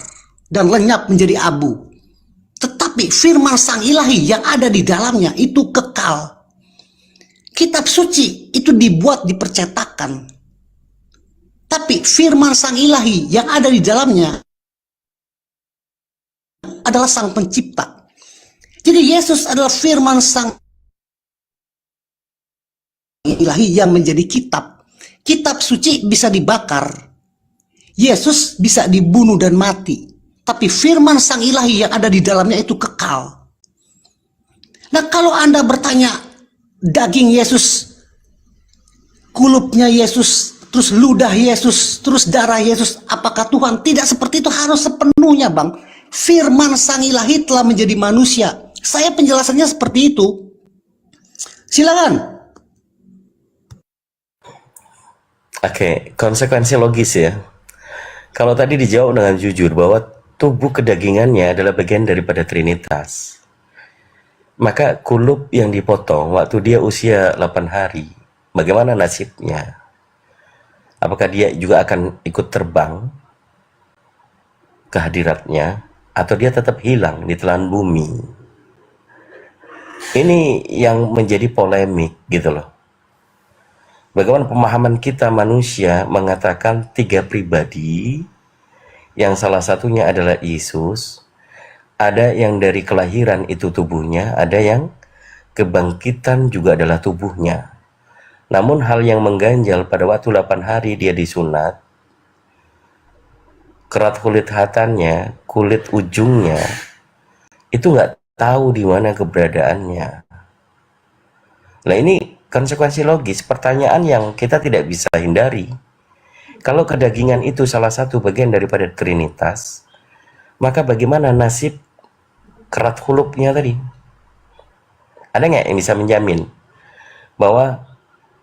[SPEAKER 5] dan lenyap menjadi abu. Tetapi firman sang ilahi yang ada di dalamnya itu kekal. Kitab suci itu dibuat dipercetakan. Tapi firman sang ilahi yang ada di dalamnya adalah sang pencipta. Jadi Yesus adalah firman sang ilahi yang menjadi kitab. Kitab suci bisa dibakar. Yesus bisa dibunuh dan mati. Tapi firman sang ilahi yang ada di dalamnya itu kekal. Nah, kalau Anda bertanya, daging Yesus, kulupnya Yesus, terus ludah Yesus, terus darah Yesus, apakah Tuhan? Tidak seperti itu, harus sepenuhnya, Bang. Firman sang ilahi telah menjadi manusia. Saya penjelasannya seperti itu. Silakan.
[SPEAKER 2] Oke, konsekuensi logis ya. Kalau tadi dijawab dengan jujur bahwa tubuh kedagingannya adalah bagian daripada Trinitas, maka kulup yang dipotong waktu dia usia 8 hari, bagaimana nasibnya? Apakah dia juga akan ikut terbang ke hadiratnya, atau dia tetap hilang di telan bumi? Ini yang menjadi polemik gitu loh. Bagaimana pemahaman kita manusia mengatakan 3 pribadi, yang salah satunya adalah Yesus, ada yang dari kelahiran itu tubuhnya, ada yang kebangkitan juga adalah tubuhnya. Namun hal yang mengganjal pada waktu 8 hari dia disunat, kerat kulit hatannya, kulit ujungnya, itu nggak tahu di mana keberadaannya. Nah, ini konsekuensi logis, pertanyaan yang kita tidak bisa hindari. Kalau kedagingan itu salah satu bagian daripada Trinitas, maka bagaimana nasib kerat hulupnya tadi? Ada nggak yang bisa menjamin bahwa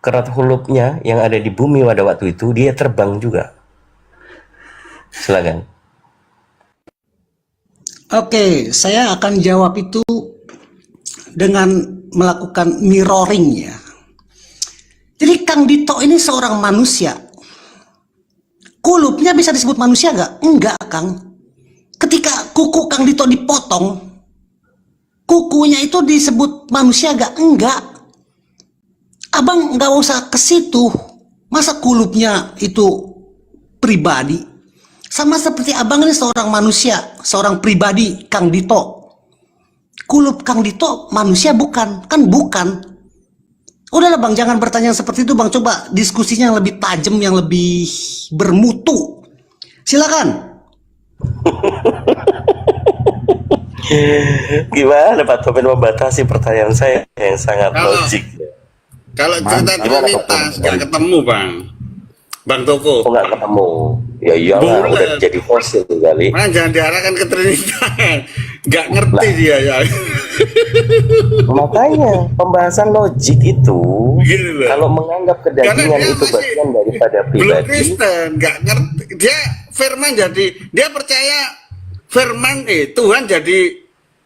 [SPEAKER 2] kerat hulubnya yang ada di bumi pada waktu itu, dia terbang juga. Silakan.
[SPEAKER 5] Oke, saya akan jawab itu dengan melakukan mirroring ya. Jadi Kang Dito ini seorang manusia. Kulupnya bisa disebut manusia nggak? Enggak, Kang. Ketika kuku Kang Dito dipotong, kukunya itu disebut manusia nggak? Enggak. Abang nggak usah ke situ. Masa kulupnya itu pribadi? Sama seperti abang ini seorang manusia, seorang pribadi, Kang Dito. Kulup Kang Dito manusia bukan? Kan bukan. Udahlah bang, jangan bertanya seperti itu bang. Coba diskusinya yang lebih tajam, yang lebih bermutu. Silakan.
[SPEAKER 2] Gimana Pak Tomen membatasi pertanyaan saya yang sangat logik?
[SPEAKER 3] Kalau cerita Trinitas nggak ketemu Bang Toko.
[SPEAKER 2] Kok nggak ketemu? Ya iyalah,
[SPEAKER 3] Bulat.
[SPEAKER 2] udah jadi fosil kali.
[SPEAKER 3] Mana jangan diarahkan ke Trinitas. Nggak ngerti dia ya.
[SPEAKER 2] Makanya pembahasan logik itu,
[SPEAKER 3] Gitu loh.
[SPEAKER 2] kalau menganggap
[SPEAKER 3] Karena
[SPEAKER 2] kedagingan
[SPEAKER 3] dia
[SPEAKER 2] itu
[SPEAKER 3] masih
[SPEAKER 2] bagian daripada
[SPEAKER 3] belum
[SPEAKER 2] pribadi,
[SPEAKER 3] Kristen, nggak ngerti. Dia firman jadi, dia percaya firman Tuhan jadi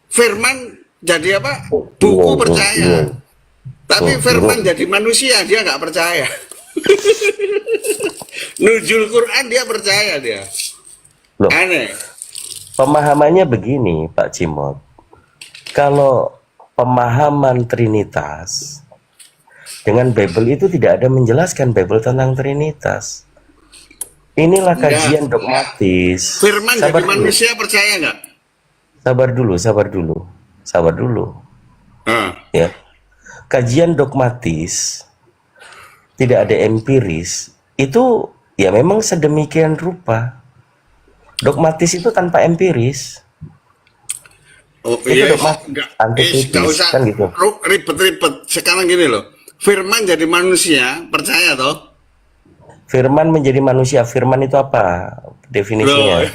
[SPEAKER 3] firman jadi apa? Buku percaya. Tapi firman jadi manusia dia nggak percaya. Nuzul Quran dia percaya dia.
[SPEAKER 2] Loh,
[SPEAKER 3] Aneh.
[SPEAKER 2] pemahamannya begini Pak Cimot. Kalau pemahaman Trinitas dengan Bible itu tidak ada menjelaskan Bible tentang Trinitas. Inilah kajian dogmatis.
[SPEAKER 3] Firman
[SPEAKER 2] Sabar
[SPEAKER 3] jadi
[SPEAKER 2] dulu.
[SPEAKER 3] manusia percaya nggak?
[SPEAKER 2] Sabar dulu.
[SPEAKER 3] Ah.
[SPEAKER 2] Ya. Kajian dogmatis tidak ada empiris, itu ya memang sedemikian rupa. Dogmatis itu tanpa empiris.
[SPEAKER 3] Oh
[SPEAKER 2] Itu
[SPEAKER 3] iya,
[SPEAKER 2] dogmatis,
[SPEAKER 3] nggak
[SPEAKER 2] antikritis,
[SPEAKER 3] usah
[SPEAKER 2] kan gitu.
[SPEAKER 3] ribet-ribet. Sekarang gini loh, firman jadi manusia percaya toh?
[SPEAKER 2] Firman menjadi manusia. Firman itu apa definisinya?
[SPEAKER 3] Loh,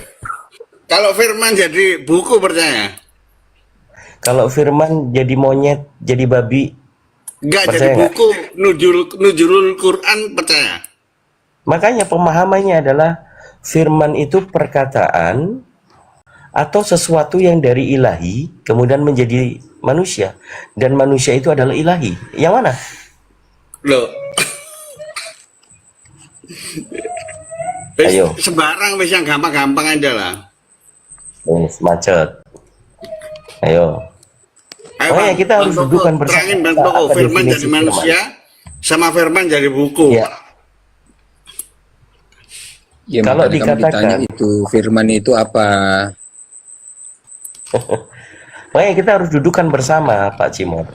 [SPEAKER 3] kalau firman jadi buku percaya?
[SPEAKER 2] Kalau firman jadi monyet, jadi babi,
[SPEAKER 3] Nggak jadi
[SPEAKER 2] percaya nggak?
[SPEAKER 3] buku nuzulul Quran percaya?
[SPEAKER 2] Makanya pemahamannya adalah firman itu perkataan atau sesuatu yang dari ilahi kemudian menjadi manusia, dan manusia itu adalah ilahi. Yang mana?
[SPEAKER 3] Loh. Wis,
[SPEAKER 2] Ayo.
[SPEAKER 3] sembarang wis yang gampang-gampang aja lah.
[SPEAKER 2] Macet. Ayo.
[SPEAKER 3] Ayo,
[SPEAKER 2] Oh ya,
[SPEAKER 3] Bang,
[SPEAKER 2] kita harus
[SPEAKER 3] Bang Toko,
[SPEAKER 2] dudukkan bersama.
[SPEAKER 3] terangin Bang Toko,
[SPEAKER 2] Apa
[SPEAKER 3] firman
[SPEAKER 2] definisi
[SPEAKER 3] jadi manusia sama firman jadi buku.
[SPEAKER 2] Ya.
[SPEAKER 1] Ya,
[SPEAKER 2] Kalau
[SPEAKER 1] makanya kamu
[SPEAKER 2] dikatakan-
[SPEAKER 1] ditanya itu firman itu apa?
[SPEAKER 2] Makanya kita harus dudukkan bersama Pak Cimot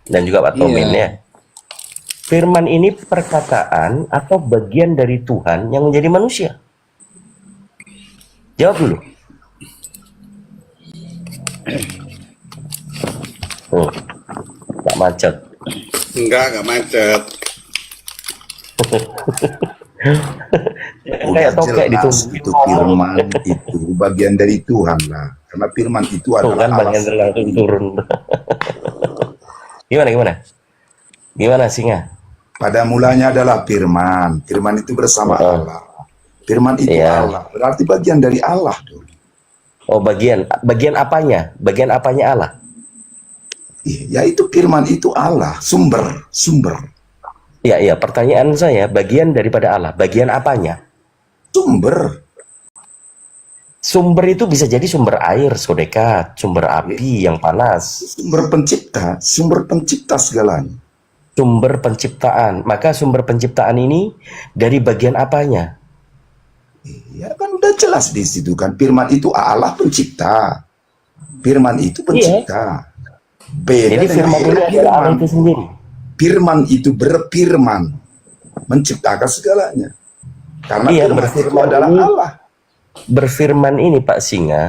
[SPEAKER 2] dan juga Pak Tomin
[SPEAKER 1] Iya.
[SPEAKER 2] ya. Firman ini perkataan atau bagian dari Tuhan yang menjadi manusia? Jawab dulu. Nggak macet.
[SPEAKER 3] Enggak macet.
[SPEAKER 2] Kayak tokek
[SPEAKER 7] Jelas itu firman itu bagian dari Tuhan lah, karena firman itu
[SPEAKER 2] Tuh
[SPEAKER 7] adalah
[SPEAKER 2] kan bagian
[SPEAKER 7] Allah.
[SPEAKER 2] langsung turun. Gimana Singa?
[SPEAKER 7] Pada mulanya adalah firman, firman itu bersama Allah, firman itu
[SPEAKER 2] Iya.
[SPEAKER 7] Allah, berarti bagian dari Allah dong.
[SPEAKER 2] Oh, bagian apanya? Bagian apanya Allah?
[SPEAKER 7] Ya itu firman itu Allah, sumber.
[SPEAKER 2] Iya, pertanyaan saya, bagian daripada Allah, bagian apanya? Sumber itu bisa jadi sumber air, Sodekat, sumber api yang panas,
[SPEAKER 7] sumber pencipta segalanya.
[SPEAKER 2] sumber penciptaan. Maka sumber penciptaan ini dari bagian apanya?
[SPEAKER 7] Ya kan udah jelas di situ kan, firman itu Allah pencipta. Firman itu pencipta. Beda
[SPEAKER 2] Jadi
[SPEAKER 7] dengan
[SPEAKER 2] firman ini adalah Allah itu sendiri.
[SPEAKER 7] Firman itu berfirman, menciptakan segalanya. Karena
[SPEAKER 2] Iya,
[SPEAKER 7] firman itu
[SPEAKER 2] berfirman
[SPEAKER 7] adalah
[SPEAKER 2] ini-
[SPEAKER 7] Allah.
[SPEAKER 2] Berfirman ini Pak Singa